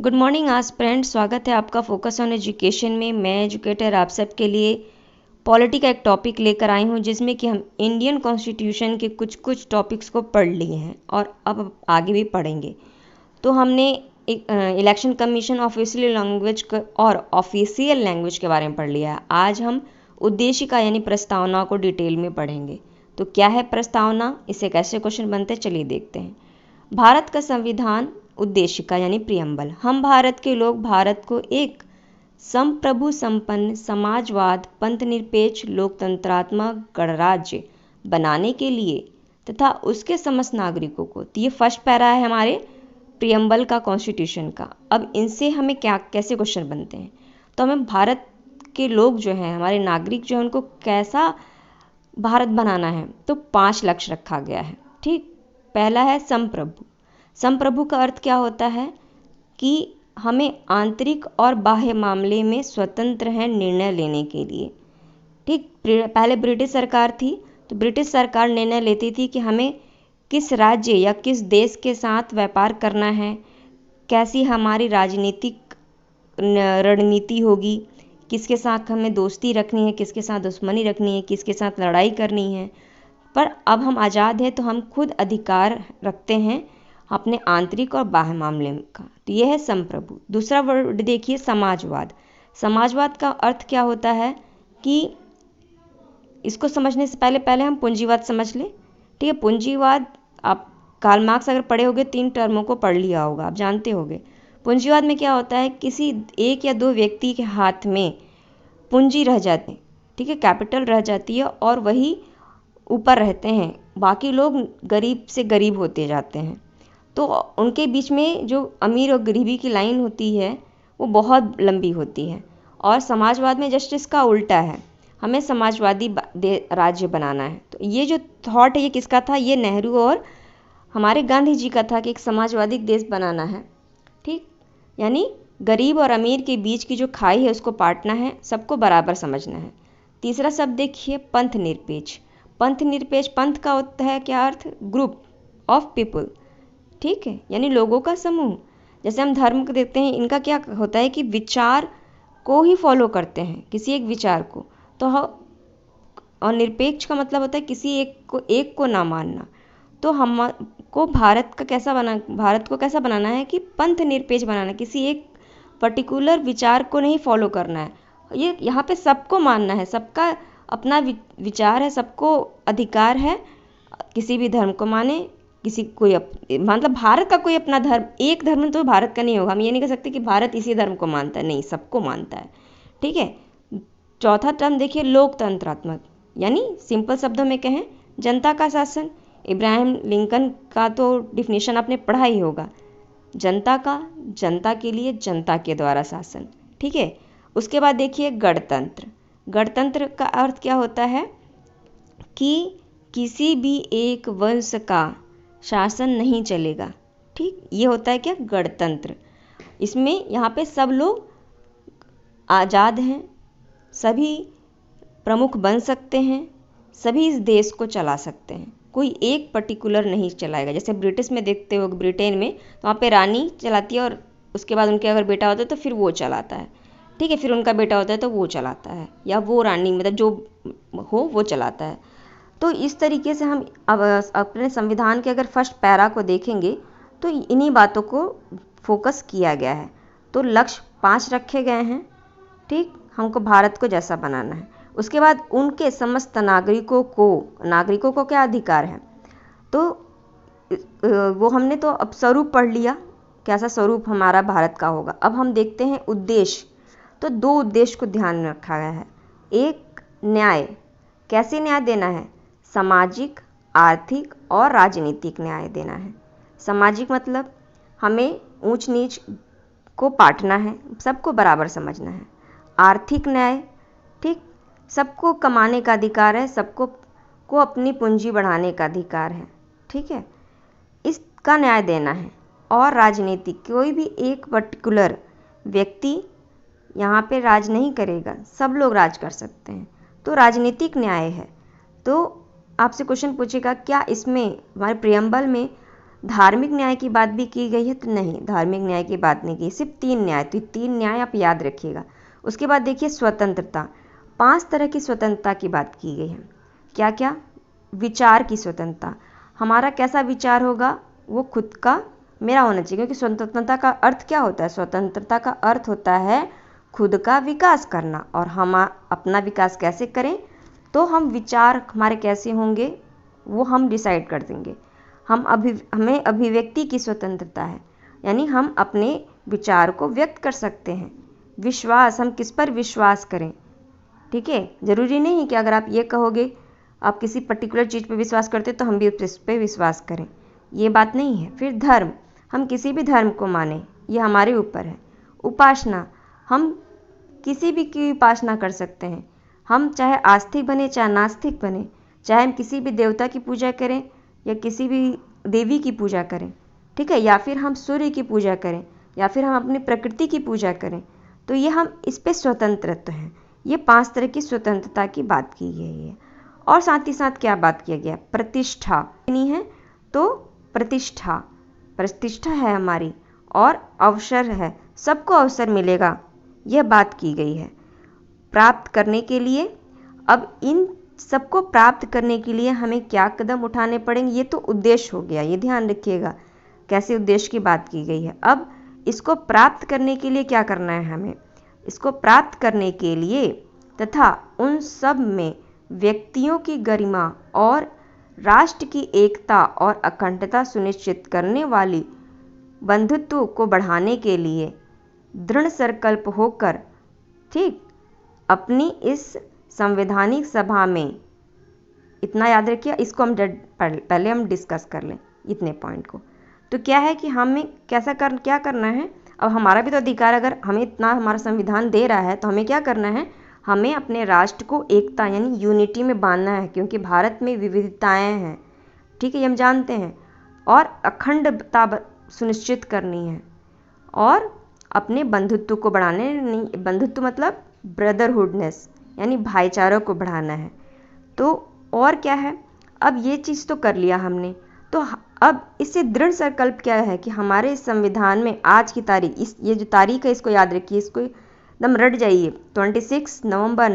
Good morning aspirant, स्वागत है आपका फोकस ऑन एजुकेशन में। मैं एजुकेटर आप सब के लिए पॉलिटी का एक टॉपिक लेकर आई हूँ जिसमें कि हम इंडियन कॉन्स्टिट्यूशन के कुछ टॉपिक्स को पढ़ लिए हैं और अब आगे भी पढ़ेंगे। तो हमने इलेक्शन कमीशन ऑफिशियल लैंग्वेज और ऑफिशियल लैंग्वेज के बारे में पढ़ लिया है। आज हम उद्देशिका यानी प्रस्तावना को डिटेल में पढ़ेंगे। तो क्या है प्रस्तावना, इससे कैसे क्वेश्चन बनते हैं, चलिए देखते हैं। भारत का संविधान उद्देशिका यानी प्रियम्बल। हम भारत के लोग भारत को एक संप्रभु संपन्न समाजवाद पंथ निरपेक्ष लोकतंत्रात्मक गणराज्य बनाने के लिए तथा उसके समस्त नागरिकों को, तो ये फर्स्ट पैरा है हमारे प्रियम्बल का कॉन्स्टिट्यूशन का। अब इनसे हमें क्या कैसे क्वेश्चन बनते हैं, तो हमें भारत के लोग जो हैं, हमारे नागरिक जो हैं, उनको कैसा भारत बनाना है। तो 5 लक्ष्य रखा गया है। ठीक, पहला है संप्रभु। संप्रभु का अर्थ क्या होता है कि हमें आंतरिक और बाह्य मामले में स्वतंत्र है निर्णय लेने के लिए। ठीक, पहले ब्रिटिश सरकार थी, तो ब्रिटिश सरकार निर्णय लेती थी कि हमें किस राज्य या किस देश के साथ व्यापार करना है, कैसी हमारी राजनीतिक रणनीति होगी, किसके साथ हमें दोस्ती रखनी है, किसके साथ दुश्मनी रखनी है, किसके साथ लड़ाई करनी है। पर अब हम आज़ाद हैं, तो हम खुद अधिकार रखते हैं अपने आंतरिक और बाह्य मामले का। तो यह है संप्रभु। दूसरा वर्ड देखिए, समाजवाद। समाजवाद का अर्थ क्या होता है कि इसको समझने से पहले हम पूंजीवाद समझ लें। ठीक है, पूंजीवाद आप कार्ल मार्क्स अगर पढ़े होगे, 3 टर्मों को पढ़ लिया होगा, आप जानते होंगे। पूंजीवाद में क्या होता है, किसी एक या दो व्यक्ति के हाथ में पूंजी रह जाती है, ठीक है, कैपिटल रह जाती है और वही ऊपर रहते हैं, बाकी लोग गरीब से गरीब होते जाते हैं। तो उनके बीच में जो अमीर और गरीबी की लाइन होती है वो बहुत लंबी होती है। और समाजवाद में जस्ट इसका उल्टा है, हमें समाजवादी राज्य बनाना है। तो ये जो थॉट है ये किसका था, ये नेहरू और हमारे गांधी जी का था कि एक समाजवादी देश बनाना है। ठीक, यानी गरीब और अमीर के बीच की जो खाई है उसको पाटना है, सबको बराबर समझना है। तीसरा शब्द देखिए, पंथ निरपेक्ष। पंथ निरपेक्ष, पंथ का होता है क्या अर्थ, ग्रुप ऑफ पीपल। ठीक है, यानी लोगों का समूह। जैसे हम धर्म को देखते हैं, इनका क्या होता है कि विचार को ही फॉलो करते हैं, किसी एक विचार को। तो और निरपेक्ष का मतलब होता है किसी एक को ना मानना। तो हमको भारत को कैसा बनाना है कि पंथ निरपेक्ष बनाना, किसी एक पर्टिकुलर विचार को नहीं फॉलो करना है। ये यहाँ पे सबको मानना है, सबका अपना विचार है, सबको अधिकार है किसी भी धर्म को माने, किसी कोई मतलब भारत का कोई अपना धर्म, एक धर्म तो भारत का नहीं होगा। हम ये नहीं कह सकते कि भारत इसी धर्म को मानता है, नहीं, सबको मानता है। ठीक है, चौथा टर्म देखिए, लोकतंत्रात्मक, यानी सिंपल शब्दों में कहें जनता का शासन। इब्राहिम लिंकन का तो डिफिनेशन आपने पढ़ा ही होगा, जनता का, जनता के लिए, जनता के द्वारा शासन। ठीक है, उसके बाद देखिए गणतंत्र। गणतंत्र का अर्थ क्या होता है कि किसी भी एक वंश का शासन नहीं चलेगा। ठीक, ये होता है क्या, गणतंत्र। इसमें यहाँ पे सब लोग आज़ाद हैं, सभी प्रमुख बन सकते हैं, सभी इस देश को चला सकते हैं, कोई एक पर्टिकुलर नहीं चलाएगा। जैसे ब्रिटिश में देखते हो, ब्रिटेन में तो वहाँ पे रानी चलाती है और उसके बाद उनके अगर बेटा होता है तो फिर वो चलाता है। ठीक है, फिर उनका बेटा होता है तो वो चलाता है, या वो रानी मतलब जो हो वो चलाता है। तो इस तरीके से हम अब अपने संविधान के अगर फर्स्ट पैरा को देखेंगे तो इन्हीं बातों को फोकस किया गया है। तो लक्ष्य 5 रखे गए हैं। ठीक, हमको भारत को जैसा बनाना है। उसके बाद उनके समस्त नागरिकों को क्या अधिकार है, तो वो हमने तो अब स्वरूप पढ़ लिया, कैसा स्वरूप हमारा भारत का होगा। अब हम देखते हैं उद्देश्य। तो 2 उद्देश्य को ध्यान में रखा गया है। एक, न्याय, कैसे न्याय देना है, सामाजिक, आर्थिक और राजनीतिक न्याय देना है। सामाजिक मतलब हमें ऊंच नीच को पाटना है, सबको बराबर समझना है। आर्थिक न्याय, ठीक, सबको कमाने का अधिकार है, सबको को अपनी पूंजी बढ़ाने का अधिकार है। ठीक है, इसका न्याय देना है। और राजनीतिक, कोई भी एक पर्टिकुलर व्यक्ति यहाँ पे राज नहीं करेगा, सब लोग राज कर सकते हैं, तो राजनीतिक न्याय है। तो आपसे क्वेश्चन पूछेगा क्या इसमें हमारे प्रियम्बल में धार्मिक न्याय की बात भी की गई है? तो नहीं, धार्मिक न्याय की बात नहीं की, सिर्फ 3 न्याय। तो 3 न्याय आप याद रखिएगा। उसके बाद देखिए स्वतंत्रता, 5 तरह की स्वतंत्रता की बात की गई है। क्या क्या? विचार की स्वतंत्रता, हमारा कैसा विचार होगा वो खुद का मेरा होना चाहिए, क्योंकि स्वतंत्रता का अर्थ क्या होता है? स्वतंत्रता का अर्थ होता है खुद का विकास करना। और हम अपना विकास कैसे करें? तो हम विचार हमारे कैसे होंगे वो हम डिसाइड कर देंगे। हमें अभिव्यक्ति की स्वतंत्रता है, यानी हम अपने विचार को व्यक्त कर सकते हैं। विश्वास, हम किस पर विश्वास करें, ठीक है। ज़रूरी नहीं कि अगर आप ये कहोगे आप किसी पर्टिकुलर चीज़ पर विश्वास करते तो हम भी उस पर विश्वास करें, ये बात नहीं है। फिर धर्म, हम किसी भी धर्म को माने, ये हमारे ऊपर है। उपासना, हम किसी भी की उपासना कर सकते हैं, हम चाहे आस्तिक बने चाहे नास्तिक बने, चाहे हम किसी भी देवता की पूजा करें या किसी भी देवी की पूजा करें, ठीक है, या फिर हम सूर्य की पूजा करें या फिर हम अपनी प्रकृति की पूजा करें, तो ये हम इस पे स्वतंत्रत्व हैं। ये 5 तरह की स्वतंत्रता की बात की गई है। और साथ ही साथ क्या बात किया गया? प्रतिष्ठा नहीं है तो प्रतिष्ठा, प्रतिष्ठा है हमारी, और अवसर है, सबको अवसर मिलेगा, यह बात की गई है प्राप्त करने के लिए। अब इन सबको प्राप्त करने के लिए हमें क्या कदम उठाने पड़ेंगे? ये तो उद्देश्य हो गया, ये ध्यान रखिएगा कैसे उद्देश्य की बात की गई है। अब इसको प्राप्त करने के लिए क्या करना है हमें? इसको प्राप्त करने के लिए तथा उन सब में व्यक्तियों की गरिमा और राष्ट्र की एकता और अखंडता सुनिश्चित करने वाली बंधुत्व को बढ़ाने के लिए दृढ़ संकल्प होकर, ठीक, अपनी इस संवैधानिक सभा में, इतना याद रखिए, इसको हम पहले हम डिस्कस कर लें इतने पॉइंट को। तो क्या है कि हमें क्या करना है? अब हमारा भी तो अधिकार, अगर हमें इतना हमारा संविधान दे रहा है तो हमें क्या करना है? हमें अपने राष्ट्र को एकता यानी यूनिटी में बांधना है, क्योंकि भारत में विविधताएं हैं, ठीक है, ये हम जानते हैं, और अखंडता सुनिश्चित करनी है, और अपने बंधुत्व को बढ़ाने, नहीं, बंधुत्व मतलब ब्रदरहुडनेस यानी भाईचारों को बढ़ाना है। तो और क्या है? अब ये चीज़ तो कर लिया हमने, तो अब इससे दृढ़ संकल्प क्या है कि हमारे इस संविधान में आज की तारीख, ये जो तारीख है इसको याद रखिए, इसको एकदम रट जाइए, 26 नवंबर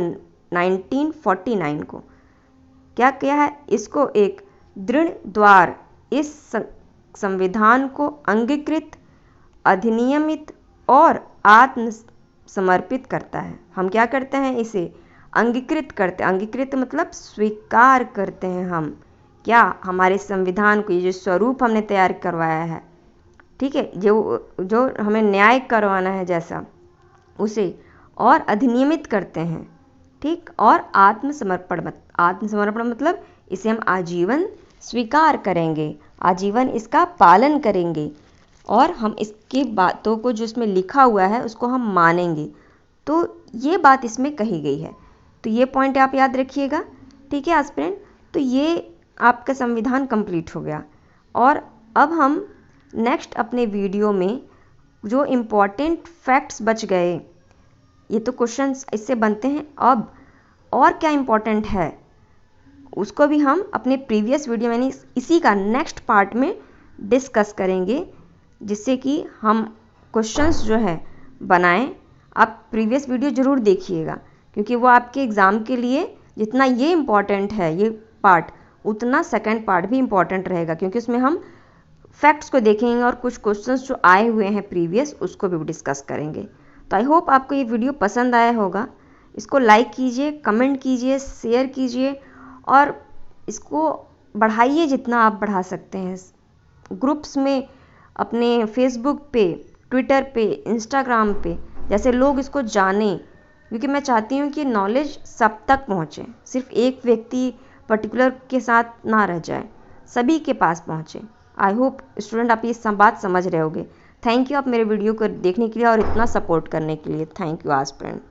1949 को क्या किया है? इसको एक दृढ़ द्वार इस संविधान को अंगीकृत, अधिनियमित और आत्म समर्पित करता है। हम क्या करते हैं? इसे अंगीकृत करते हैं। अंगीकृत मतलब स्वीकार करते हैं हम, क्या? हमारे संविधान को, ये जो स्वरूप हमने तैयार करवाया है, ठीक है, जो हमें न्याय करवाना है जैसा, उसे और अधिनियमित करते हैं, ठीक, और आत्मसमर्पण मतलब इसे हम आजीवन स्वीकार करेंगे, आजीवन इसका पालन करेंगे, और हम इसकी बातों को जो इसमें लिखा हुआ है उसको हम मानेंगे। तो ये बात इसमें कही गई है, तो ये पॉइंट आप याद रखिएगा, ठीक है एस्पिरेंट। तो ये आपका संविधान कंप्लीट हो गया, और अब हम नेक्स्ट अपने वीडियो में जो इम्पोर्टेंट फैक्ट्स बच गए, ये तो क्वेश्चंस इससे बनते हैं, अब और क्या इम्पोर्टेंट है उसको भी हम अपने प्रीवियस वीडियो यानी इसी का नेक्स्ट पार्ट में डिस्कस करेंगे, जिससे कि हम क्वेश्चंस जो है बनाएं। आप प्रीवियस वीडियो ज़रूर देखिएगा, क्योंकि वो आपके एग्ज़ाम के लिए जितना ये इम्पॉर्टेंट है ये पार्ट, उतना सेकंड पार्ट भी इम्पॉर्टेंट रहेगा, क्योंकि उसमें हम फैक्ट्स को देखेंगे और कुछ क्वेश्चंस जो आए हुए हैं प्रीवियस उसको भी डिस्कस करेंगे। तो आई होप आपको ये वीडियो पसंद आया होगा। इसको लाइक कीजिए, कमेंट कीजिए, शेयर कीजिए, और इसको बढ़ाइए जितना आप बढ़ा सकते हैं। ग्रुप्स में, अपने फेसबुक पे, ट्विटर पे, इंस्टाग्राम पे, जैसे लोग इसको जानें, क्योंकि मैं चाहती हूँ कि नॉलेज सब तक पहुँचे, सिर्फ एक व्यक्ति पर्टिकुलर के साथ ना रह जाए, सभी के पास पहुँचे। आई होप स्टूडेंट आप ये सब बात समझ रहे होगे। थैंक यू आप मेरे वीडियो को देखने के लिए और इतना सपोर्ट करने के लिए। Thank you aspirant.